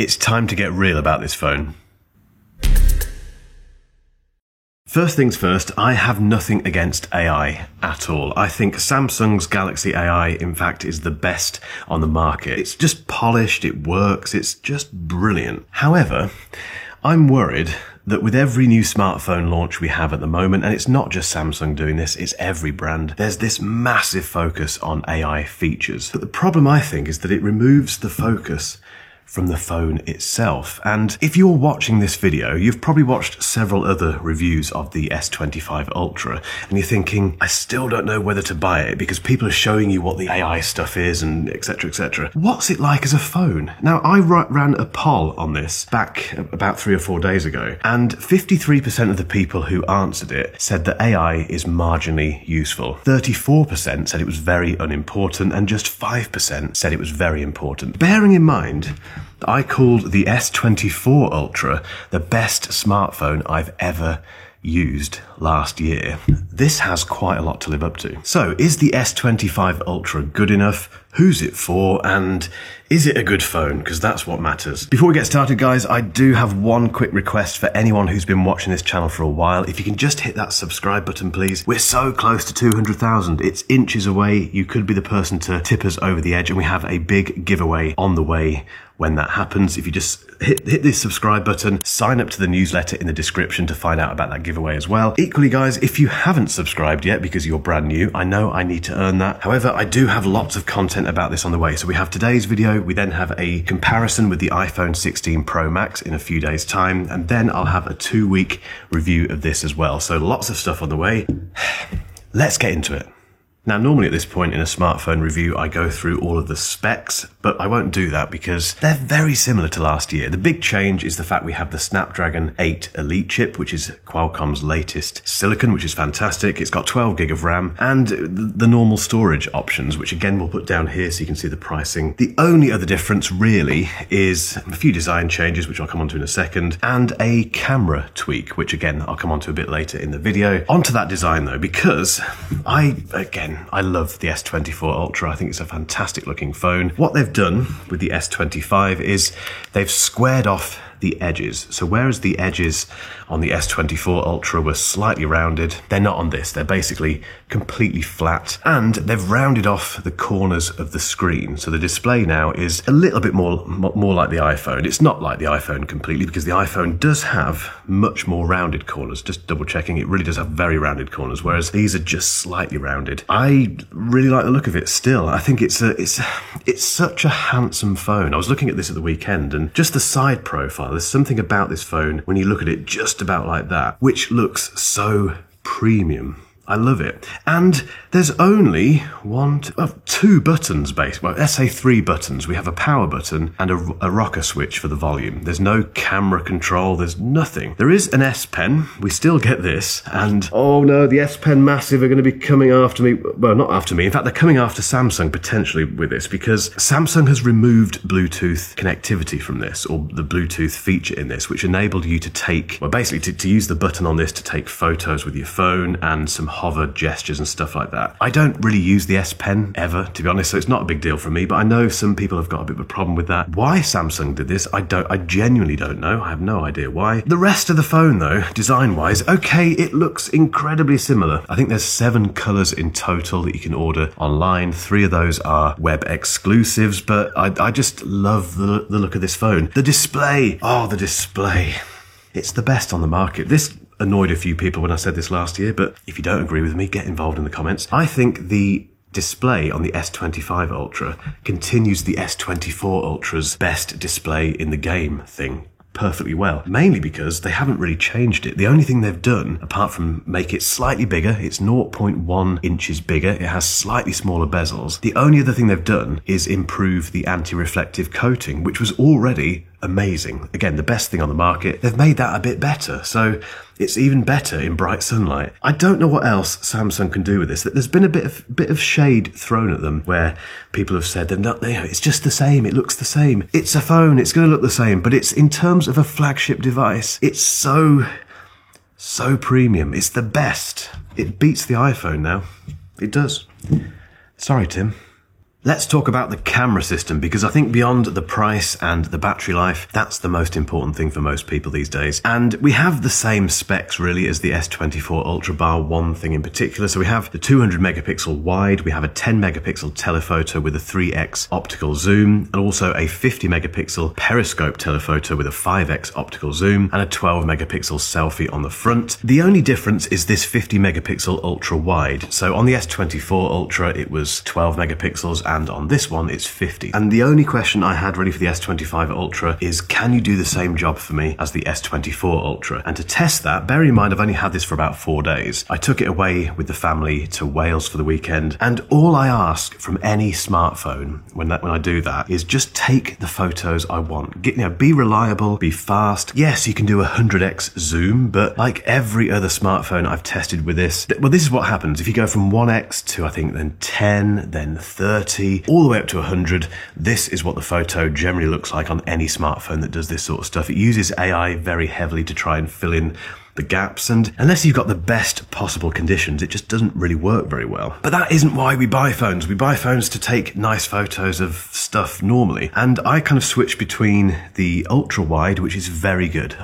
It's time to get real about this phone. First things first, I have nothing against AI at all. I think Samsung's Galaxy AI, in fact, is the best on the market. It's just polished, it works, it's just brilliant. However, I'm worried that with every new smartphone launch we have at the moment, and it's not just Samsung doing this, it's every brand, there's this massive focus on AI features. But the problem, I think, is that it removes the focus from the phone itself. And if you're watching this video, you've probably watched several other reviews of the S25 Ultra, and you're thinking, I still don't know whether to buy it because people are showing you what the AI stuff is and etc, etc. What's it like as a phone? Now, I ran a poll on this back about 3 or 4 days ago, and 53% of the people who answered it said that AI is marginally useful. 34% said it was very unimportant, and just 5% said it was very important. Bearing in mind, I called the S24 Ultra the best smartphone I've ever used last year. This has quite a lot to live up to. So, is the S25 Ultra good enough? Who's it for? And is it a good phone? Because that's what matters. Before we get started, guys, I do have one quick request for anyone who's been watching this channel for a while. If you can just hit that subscribe button, please. We're so close to 200,000. It's inches away. You could be the person to tip us over the edge, and we have a big giveaway on the way when that happens. If you just hit this subscribe button, sign up to the newsletter in the description to find out about that giveaway as well. Equally, guys, if you haven't subscribed yet because you're brand new, I know I need to earn that. However, I do have lots of content about this on the way. So we have today's video, we then have a comparison with the iPhone 16 Pro Max in a few days' time, and then I'll have a 2-week review of this as well. So lots of stuff on the way. Let's get into it. Now, normally at this point in a smartphone review, I go through all of the specs, but I won't do that because they're very similar to last year. The big change is the fact we have the Snapdragon 8 Elite chip, which is Qualcomm's latest silicon, which is fantastic. It's got 12 gig of RAM and the normal storage options, which again we'll put down here so you can see the pricing. The only other difference really is a few design changes, which I'll come on to in a second, and a camera tweak, which again I'll come on to a bit later in the video. Onto that design though, because I love the S24 Ultra. I think it's a fantastic looking phone. What they've done with the S25 is they've squared off the edges. So whereas the edges on the S24 Ultra were slightly rounded, they're not on this. They're basically completely flat, and they've rounded off the corners of the screen. So the display now is a little bit more like the iPhone. It's not like the iPhone completely, because the iPhone does have much more rounded corners. Just double checking, it really does have very rounded corners, whereas these are just slightly rounded. I really like the look of it still. I think it's such a handsome phone. I was looking at this at the weekend, and just the side profile, there's something about this phone when you look at it just about like that, which looks so premium. I love it. And there's only two buttons basically. Well, let's say 3 buttons. We have a power button and a rocker switch for the volume. There's no camera control. There's nothing. There is an S Pen. We still get this. And oh no, the S Pen Massive are going to be coming after me. Well, not after me. In fact, they're coming after Samsung potentially with this, because Samsung has removed Bluetooth connectivity from this, or the Bluetooth feature in this, which enabled you to take, well, basically to use the button on this to take photos with your phone and some hover gestures and stuff like that. I don't really use the S Pen ever, to be honest, so it's not a big deal for me, but I know some people have got a bit of a problem with that. Why Samsung did this, I genuinely don't know. I have no idea why. The rest of the phone though, design-wise, okay, it looks incredibly similar. I think there's 7 colors in total that you can order online. 3 of those are web exclusives, but I just love the look of this phone. The display, oh, the display. It's the best on the market. This annoyed a few people when I said this last year, but if you don't agree with me, get involved in the comments. I think the display on the S25 Ultra continues the S24 Ultra's best display in the game thing perfectly well, mainly because they haven't really changed it. The only thing they've done, apart from make it slightly bigger, it's 0.1 inches bigger, it has slightly smaller bezels. The only other thing they've done is improve the anti-reflective coating, which was already amazing. Again, the best thing on the market. They've made that a bit better, so it's even better in bright sunlight. I don't know what else Samsung can do with this. There's been a bit of shade thrown at them where people have said that it's just the same, it looks the same. It's a phone, it's going to look the same, but it's, in terms of a flagship device, it's so premium. It's the best. It beats the iPhone now. It does. Sorry, Tim. Let's talk about the camera system, because I think beyond the price and the battery life, that's the most important thing for most people these days. And we have the same specs really as the S24 Ultra, bar one thing in particular. So we have the 200 megapixel wide, we have a 10 megapixel telephoto with a 3x optical zoom, and also a 50 megapixel periscope telephoto with a 5x optical zoom, and a 12 megapixel selfie on the front. The only difference is this 50 megapixel ultra wide. So on the S24 Ultra, it was 12 megapixels, and on this one it's 50. And the only question I had really for the S25 Ultra is, can you do the same job for me as the S24 Ultra? And to test that, bear in mind I've only had this for about 4 days. I took it away with the family to Wales for the weekend, and all I ask from any smartphone when I do that is just take the photos I want. Be reliable, be fast. Yes, you can do a 100x zoom, but like every other smartphone I've tested with this, well, this is what happens. If you go from 1x to I think then 10, then 30, all the way up to 100, this is what the photo generally looks like on any smartphone that does this sort of stuff. It uses AI very heavily to try and fill in the gaps, and unless you've got the best possible conditions, it just doesn't really work very well. But that isn't why we buy phones. We buy phones to take nice photos of stuff normally, and I kind of switch between the ultra wide, which is very good.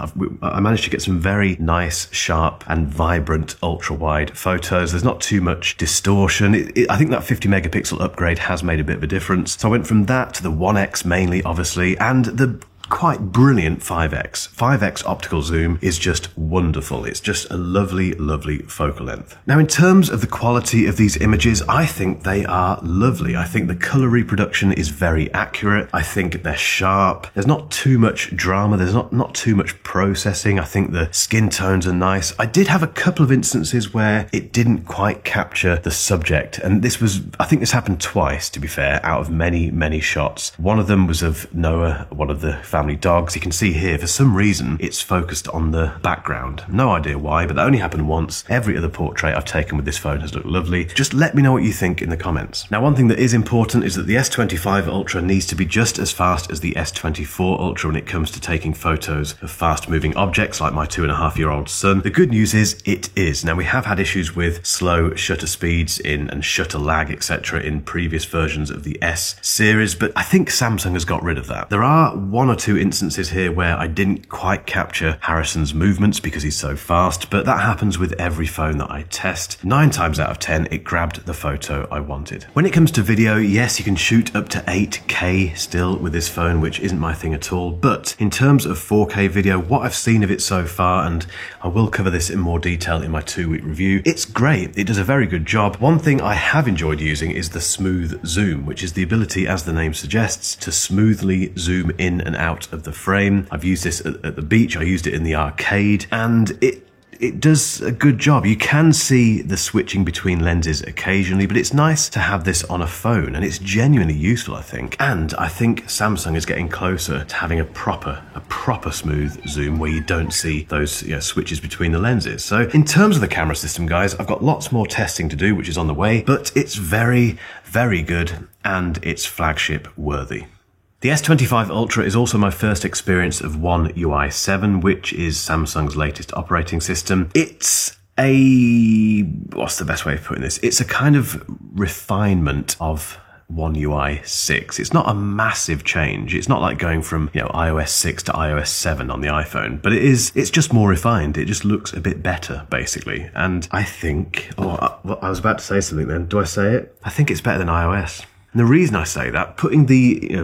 I managed to get some very nice, sharp and vibrant ultra wide photos. There's not too much distortion. I think that 50 megapixel upgrade has made a bit of a difference. So I went from that to the 1x mainly, obviously, and the quite brilliant 5x. 5x optical zoom is just wonderful. It's just a lovely, lovely focal length. Now, in terms of the quality of these images, I think they are lovely. I think the color reproduction is very accurate. I think they're sharp. There's not too much drama. There's not too much processing. I think the skin tones are nice. I did have a couple of instances where it didn't quite capture the subject, and I think this happened twice, to be fair, out of many, many shots. One of them was of Noah, one of the family dogs. You can see here, for some reason, it's focused on the background. No idea why, but that only happened once. Every other portrait I've taken with this phone has looked lovely. Just let me know what you think in the comments. Now, one thing that is important is that the S25 Ultra needs to be just as fast as the S24 Ultra when it comes to taking photos of fast-moving objects like my 2.5-year-old son. The good news is it is. Now, we have had issues with slow shutter speeds and shutter lag, etc. in previous versions of the S series, but I think Samsung has got rid of that. There are one or two instances here where I didn't quite capture Harrison's movements because he's so fast, but that happens with every phone that I test. 9 times out of 10, it grabbed the photo I wanted. When it comes to video, yes, you can shoot up to 8K still with this phone, which isn't my thing at all, but in terms of 4K video, what I've seen of it so far, and I will cover this in more detail in my 2-week review, it's great. It does a very good job. One thing I have enjoyed using is the smooth zoom, which is the ability, as the name suggests, to smoothly zoom in and out of the frame. I've used this at the beach, I used it in the arcade, and it does a good job. You can see the switching between lenses occasionally, but it's nice to have this on a phone, and it's genuinely useful, I think. And I think Samsung is getting closer to having a proper smooth zoom where you don't see those switches between the lenses. So in terms of the camera system, guys, I've got lots more testing to do, which is on the way, but it's very, very good, and it's flagship worthy. The S25 Ultra is also my first experience of One UI 7, which is Samsung's latest operating system. It's what's the best way of putting this? It's a kind of refinement of One UI 6. It's not a massive change. It's not like going from, iOS 6 to iOS 7 on the iPhone, but it's just more refined. It just looks a bit better, basically. And I think, I was about to say something then. Do I say it? I think it's better than iOS. And the reason I say that, putting the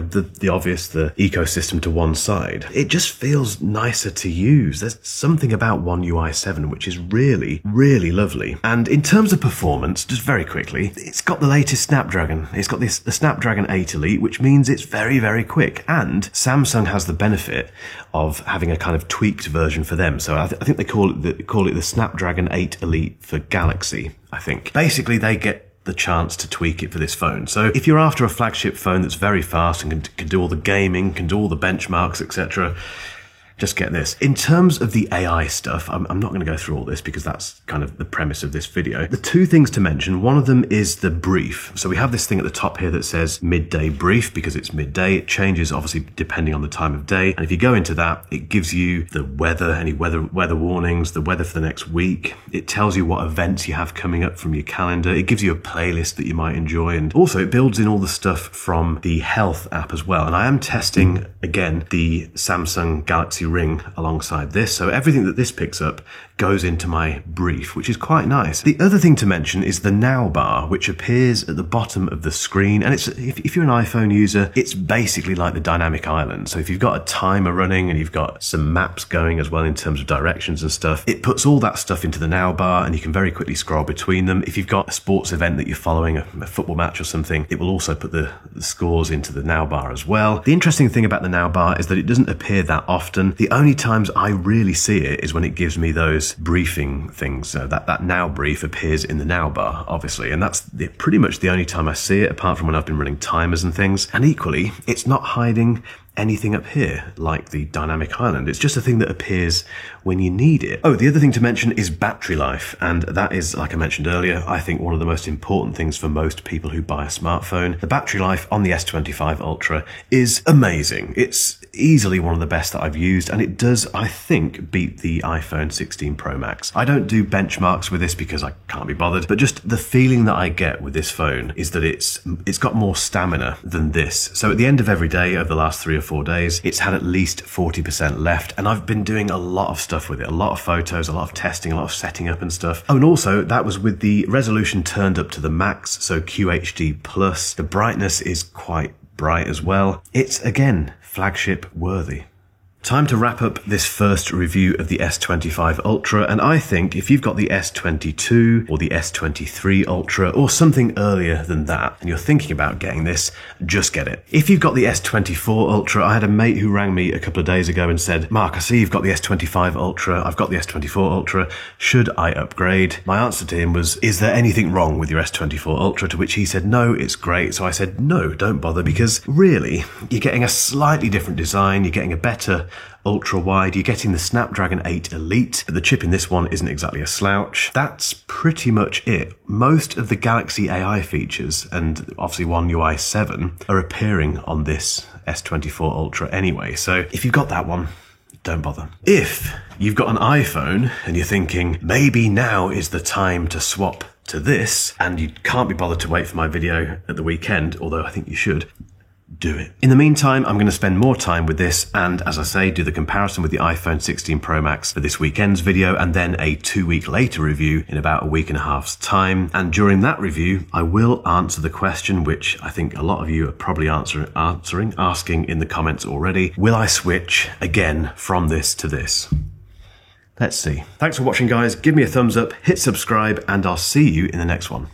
obvious, the ecosystem to one side, it just feels nicer to use. There's something about One UI 7 which is really, really lovely. And in terms of performance, just very quickly, it's got the latest Snapdragon. It's got the Snapdragon 8 Elite, which means it's very, very quick. And Samsung has the benefit of having a kind of tweaked version for them. So I think they call it the Snapdragon 8 Elite for Galaxy, I think. Basically, they get the chance to tweak it for this phone. So if you're after a flagship phone that's very fast and can do all the gaming, can do all the benchmarks, etc., just get this. In terms of the AI stuff, I'm not going to go through all this because that's kind of the premise of this video. The two things to mention, one of them is the brief. So we have this thing at the top here that says midday brief because it's midday. It changes obviously depending on the time of day. And if you go into that, it gives you the weather, any weather warnings, the weather for the next week. It tells you what events you have coming up from your calendar. It gives you a playlist that you might enjoy. And also it builds in all the stuff from the health app as well. And I am testing, again, the Samsung Galaxy Ring alongside this. So everything that this picks up goes into my brief, which is quite nice. The other thing to mention is the Now bar, which appears at the bottom of the screen. And it's if you're an iPhone user, it's basically like the dynamic island. So if you've got a timer running and you've got some maps going as well in terms of directions and stuff, it puts all that stuff into the Now bar and you can very quickly scroll between them. If you've got a sports event that you're following, a football match or something, it will also put the scores into the Now bar as well. The interesting thing about the Now bar is that it doesn't appear that often. The only times I really see it is when it gives me those briefing things. So that Now brief appears in the Now bar, obviously, and that's pretty much the only time I see it, apart from when I've been running timers and things. And equally, it's not hiding anything up here like the dynamic island. It's just a thing that appears when you need it. Oh, the other thing to mention is battery life, and that is, like I mentioned earlier, I think one of the most important things for most people who buy a smartphone. The battery life on the S25 Ultra is amazing. It's easily one of the best that I've used, and it does, I think, beat the iPhone 16 Pro Max. I don't do benchmarks with this because I can't be bothered, but just the feeling that I get with this phone is that it's got more stamina than this. So at the end of every day over the last 3 or 4 days, it's had at least 40% left, and I've been doing a lot of stuff with it, a lot of photos, a lot of testing, a lot of setting up and stuff. Oh, and also that was with the resolution turned up to the max, so QHD plus. The brightness is quite bright as well. It's, again, flagship worthy. Time to wrap up this first review of the S25 Ultra, and I think if you've got the S22 or the S23 Ultra or something earlier than that, and you're thinking about getting this, just get it. If you've got the S24 Ultra, I had a mate who rang me a couple of days ago and said, Mark, I see you've got the S25 Ultra, I've got the S24 Ultra, should I upgrade? My answer to him was, is there anything wrong with your S24 Ultra? To which he said, no, it's great. So I said, no, don't bother, because really, you're getting a slightly different design, you're getting a better ultra wide, you're getting the Snapdragon 8 Elite, but the chip in this one isn't exactly a slouch. That's pretty much it. Most of the Galaxy AI features, and obviously One UI 7, are appearing on this S24 Ultra anyway, so if you've got that one, don't bother. If you've got an iPhone and you're thinking, maybe now is the time to swap to this, and you can't be bothered to wait for my video at the weekend, although I think you should, do it. In the meantime, I'm going to spend more time with this and, as I say, do the comparison with the iPhone 16 Pro Max for this weekend's video, and then a 2-week later review in about a week and a half's time. And during that review, I will answer the question, which I think a lot of you are probably asking in the comments already. Will I switch again from this to this? Let's see. Thanks for watching, guys. Give me a thumbs up, hit subscribe, and I'll see you in the next one.